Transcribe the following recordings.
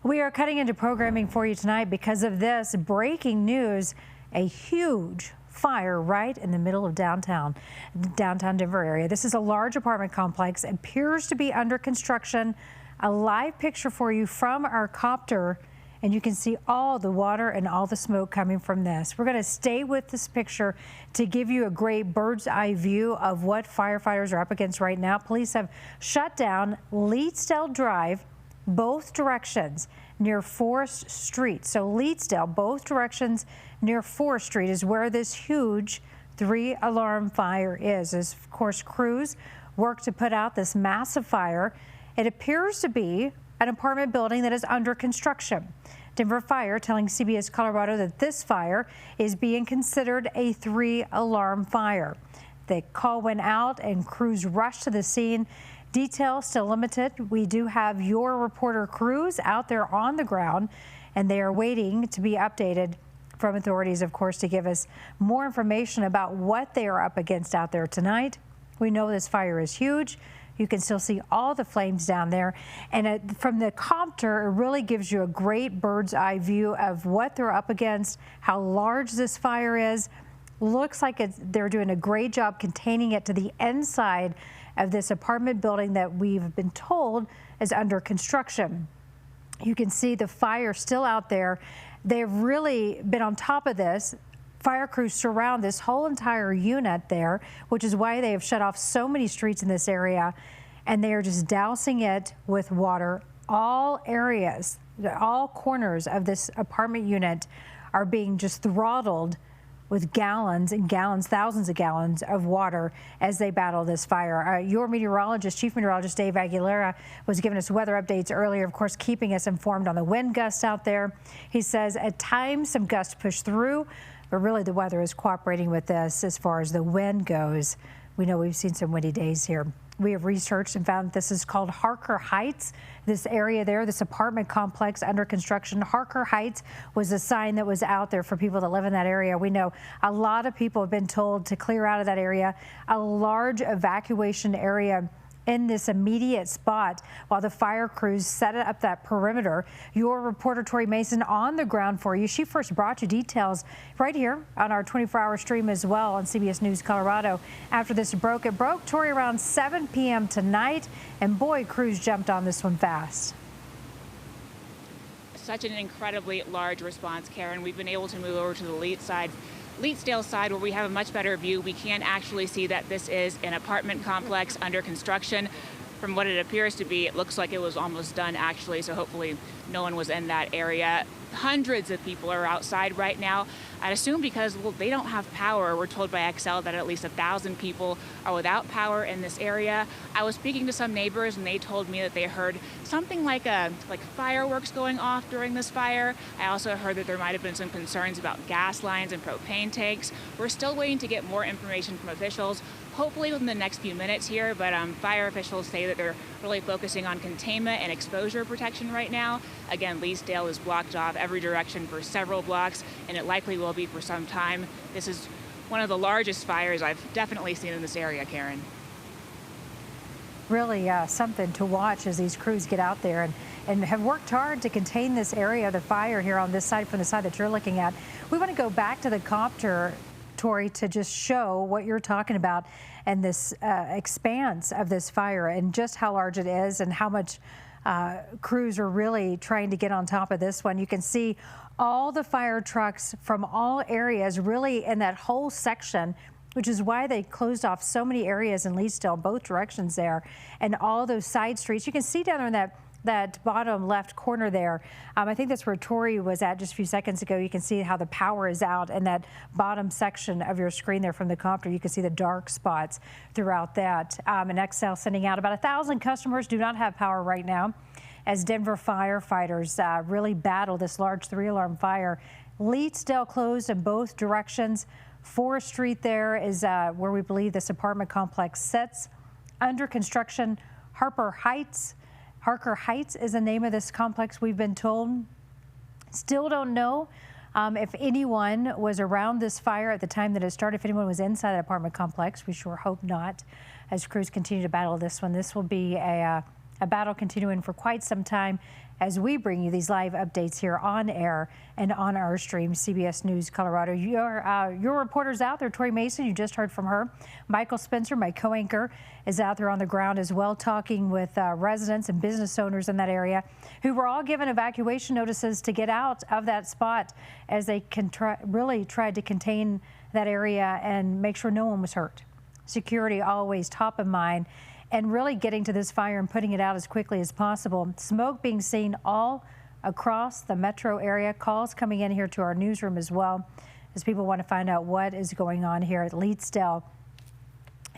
We are cutting into programming for you tonight because of this breaking news. A huge fire right in the middle of downtown Denver area. This is a large apartment complex, appears to be under construction. A live picture for you from our copter, and you can see all the water and all the smoke coming from this. We're going to stay with this picture to give you a great bird's eye view of what firefighters are up against right now. Police have shut down Leedsdale Drive, both directions near Forest Street. So Leedsdale, both directions near Forest Street is where this huge 3-alarm fire is. As of course, crews work to put out this massive fire. It appears to be an apartment building that is under construction. Denver Fire telling CBS Colorado that this fire is being considered a 3-alarm fire. The call went out and crews rushed to the scene. Details still limited. We do have your reporter crews out there on the ground, and they are waiting to be updated from authorities, of course, to give us more information about what they are up against out there tonight. We know this fire is huge. You can still see all the flames down there. And from the copter, it really gives you a great bird's eye view of what they're up against, how large this fire is. Looks like they're doing a great job containing it to the inside of this apartment building that we've been told is under construction. You can see the fire still out there. They've really been on top of this. Fire crews surround this whole entire unit there, which is why they have shut off so many streets in this area, and they are just dousing it with water. All areas, all corners of this apartment unit are being just throttled with gallons and gallons, thousands of gallons of water as they battle this fire. Your meteorologist, Chief Meteorologist Dave Aguilera, was giving us weather updates earlier, of course, keeping us informed on the wind gusts out there. He says at times some gusts push through, but really the weather is cooperating with this as far as the wind goes. We know we've seen some windy days here. We have researched and found that this is called Harker Heights. This area there, this apartment complex under construction, Harker Heights, was a sign that was out there for people that live in that area. We know a lot of people have been told to clear out of that area. A large evacuation area in this immediate spot while the fire crews set up that perimeter. Your reporter Tori Mason on the ground for you. She first brought you details right here on our 24-hour stream as well on CBS News Colorado. After this broke, it broke, Tori, around 7 p.m. tonight, and boy, crews jumped on this one fast. Such an incredibly large response, Karen. We've been able to move over to the Leedsdale side where we have a much better view. We can actually see that this is an apartment complex under construction. From what it appears to be, it looks like it was almost done actually, so hopefully no one was in that area. Hundreds of people are outside right now. I'd assume because, well, they don't have power. We're told by Excel that at least 1,000 people are without power in this area. I was speaking to some neighbors and they told me that they heard something like fireworks going off during this fire. I also heard that there might have been some concerns about gas lines and propane tanks. We're still waiting to get more information from officials, hopefully within the next few minutes here, but fire officials say that they're really focusing on containment and exposure protection right now. Again, Leedsdale is blocked off every direction for several blocks, and it likely will be for some time. This is one of the largest fires I've definitely seen in this area, Karen. Really something to watch as these crews get out there and have worked hard to contain this area of the fire here on this side from the side that you're looking at. We want to go back to the copter, Tori, to just show what you're talking about and this expanse of this fire and just how large it is and how much crews are really trying to get on top of this one. You can see all the fire trucks from all areas really in that whole section, which is why they closed off so many areas in Leedsdale, both directions there, and all those side streets. You can see down there in that bottom left corner there. I think that's where Tori was at just a few seconds ago. You can see how the power is out in that bottom section of your screen there from the copter. You can see the dark spots throughout that. And Excel sending out about 1,000 customers do not have power right now as Denver firefighters really battle this large 3-alarm fire. Leedsdale closed in both directions. Forest Street there is where we believe this apartment complex sits. Under construction, Harker Heights is the name of this complex, we've been told. Still don't know if anyone was around this fire at the time that it started, if anyone was inside the apartment complex. We sure hope not, as crews continue to battle this one. This will be a A battle continuing for quite some time as we bring you these live updates here on air and on our stream, CBS News Colorado. Your reporter's out there, Tori Mason, you just heard from her. Michael Spencer, my co-anchor, is out there on the ground as well, talking with residents and business owners in that area who were all given evacuation notices to get out of that spot as they really tried to contain that area and make sure no one was hurt. Security always top of mind, and really getting to this fire and putting it out as quickly as possible. Smoke being seen all across the metro area. Calls coming in here to our newsroom as well as people want to find out what is going on here at Leetsdale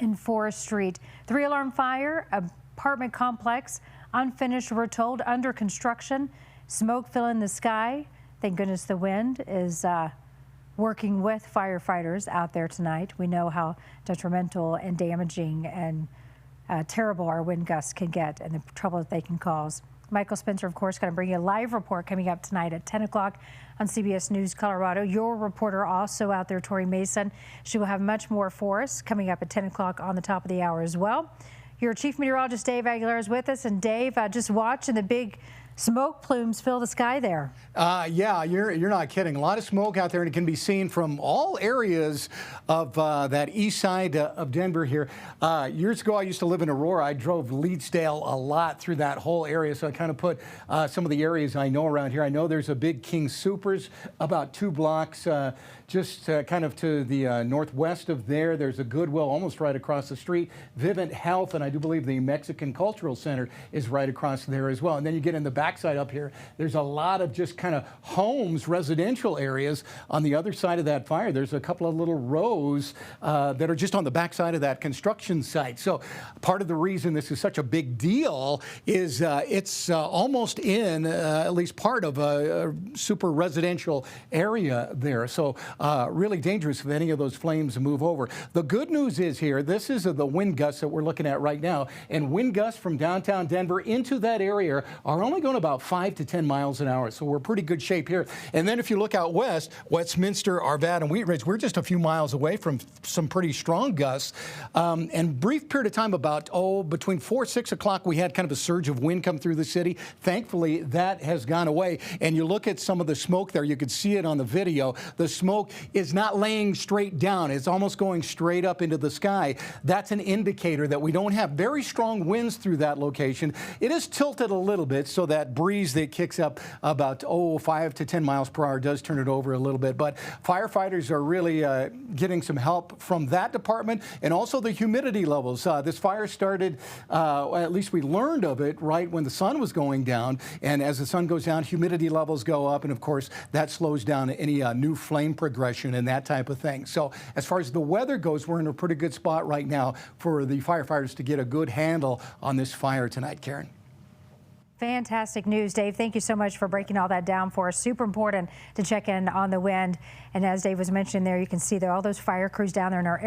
in Forest Street. 3-alarm fire, apartment complex, unfinished, we're told, under construction. Smoke filling the sky. Thank goodness the wind is working with firefighters out there tonight. We know how detrimental and damaging and terrible our wind gusts can get and the trouble that they can cause. Michael Spencer, of course, going to bring you a live report coming up tonight at 10 o'clock on CBS News Colorado. Your reporter also out there, Tori Mason. She will have much more for us coming up at 10 o'clock on the top of the hour as well. Your chief meteorologist, Dave Aguilar, is with us. And Dave, just watching the big smoke plumes fill the sky there. Yeah, you're not kidding. A lot of smoke out there, and it can be seen from all areas of that east side of Denver here. Years ago, I used to live in Aurora. I drove Leetsdale a lot through that whole area, so I kind of put some of the areas I know around here. I know there's a big King Soopers about 2 blocks just kind of to the northwest of there. There's a Goodwill almost right across the street. Vivint Health, and I do believe the Mexican Cultural Center is right across there as well. And then you get in the backside up here, there's a lot of just kind of homes, residential areas on the other side of that fire. There's a couple of little rows that are just on the backside of that construction site. So part of the reason this is such a big deal is it's almost in at least part of a super residential area there. So really dangerous if any of those flames move over. The good news is here, this is the wind gusts that we're looking at right now, and wind gusts from downtown Denver into that area are only going about 5 to 10 miles an hour. So we're pretty good shape here. And then if you look out west, Westminster, Arvada, and Wheat Ridge, we're just a few miles away from some pretty strong gusts. And brief period of time, about, between 4, 6 o'clock, we had kind of a surge of wind come through the city. Thankfully, that has gone away. And you look at some of the smoke there, you could see it on the video. The smoke is not laying straight down. It's almost going straight up into the sky. That's an indicator that we don't have very strong winds through that location. It is tilted a little bit, so that breeze that kicks up about 5 to 10 miles per hour does turn it over a little bit. But firefighters are really getting some help from that department, and also the humidity levels. This fire started, at least we learned of it right when the sun was going down, and as the sun goes down, humidity levels go up, and of course that slows down any new flame progression and that type of thing. So as far as the weather goes, we're in a pretty good spot right now for the firefighters to get a good handle on this fire tonight, Karen. Fantastic news, Dave. Thank you so much for breaking all that down for us. Super important to check in on the wind. And as Dave was mentioning there, you can see there all those fire crews down there in our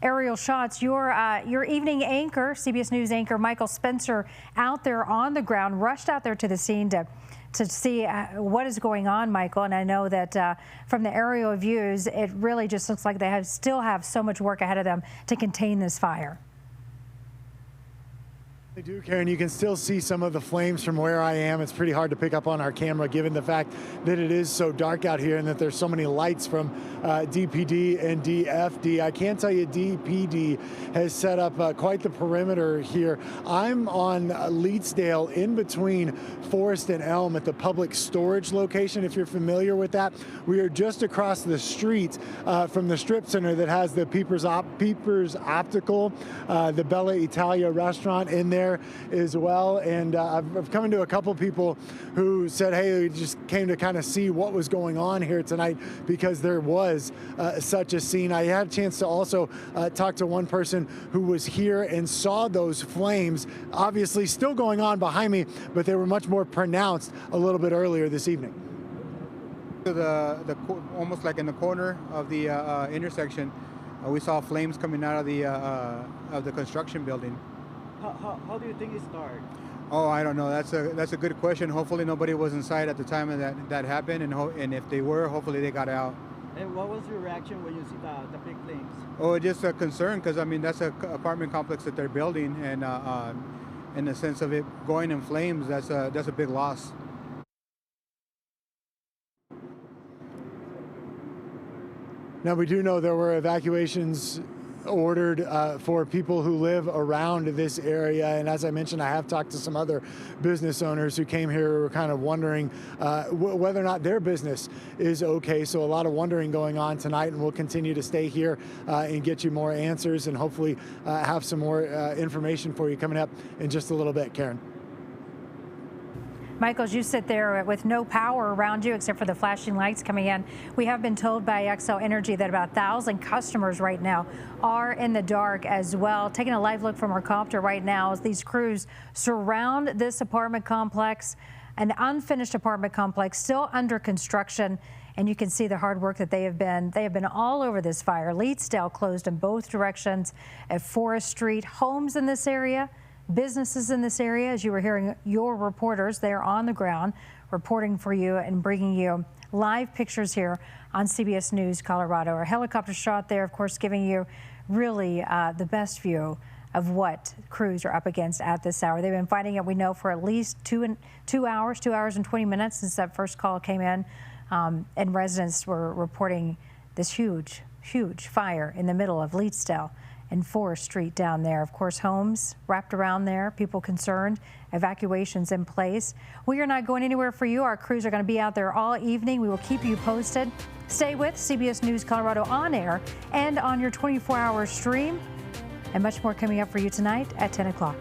aerial shots. Your evening anchor, CBS News anchor Michael Spencer, out there on the ground, rushed out there to the scene to see what is going on, Michael. And I know that from the aerial views, it really just looks like they still have so much work ahead of them to contain this fire. They do, Karen. You can still see some of the flames from where I am. It's pretty hard to pick up on our camera given the fact that it is so dark out here and that there's so many lights from DPD and DFD. I can tell you DPD has set up quite the perimeter here. I'm on Leetsdale in between Forest and Elm at the public storage location, if you're familiar with that. We are just across the street from the strip center that has the Peepers Optical, the Bella Italia restaurant in there as well. And I've come into a couple people who said, hey, we just came to kind of see what was going on here tonight because there was such a scene. I had a chance to also talk to one person who was here and saw those flames, obviously still going on behind me, but they were much more pronounced a little bit earlier this evening. Almost like in the corner of the intersection, we saw flames coming out of the construction building. How do you think it started? Oh, I don't know. That's a good question. Hopefully nobody was inside at the time that happened, and if they were, hopefully they got out. And what was your reaction when you see the big flames? Oh, just a concern, because I mean that's an apartment complex that they're building, and in the sense of it going in flames, that's a big loss. Now, we do know there were evacuations ordered for people who live around this area, and as I mentioned, I have talked to some other business owners who came here who were kind of wondering whether or not their business is okay. So a lot of wondering going on tonight, and we'll continue to stay here and get you more answers and hopefully have some more information for you coming up in just a little bit. Karen. Michael, as you sit there with no power around you except for the flashing lights coming in, we have been told by Xcel Energy that about 1,000 customers right now are in the dark as well. Taking a live look from our copter right now as these crews surround this apartment complex, an unfinished apartment complex still under construction. And you can see the hard work that they have been. They have been all over this fire. Leedsdale closed in both directions at Forest Street. Homes in this area, businesses in this area, as you were hearing your reporters, they're on the ground reporting for you and bringing you live pictures here on CBS News Colorado. Our helicopter shot there, of course, giving you really the best view of what crews are up against at this hour. They've been fighting it, we know, for at least 2 hours and 20 minutes since that first call came in, and residents were reporting this huge fire in the middle of Leedsdale and Forest Street down there. Of course, homes wrapped around there, people concerned, evacuations in place. We are not going anywhere for you. Our crews are going to be out there all evening. We will keep you posted. Stay with CBS News Colorado on air and on your 24-hour stream, and much more coming up for you tonight at 10 o'clock.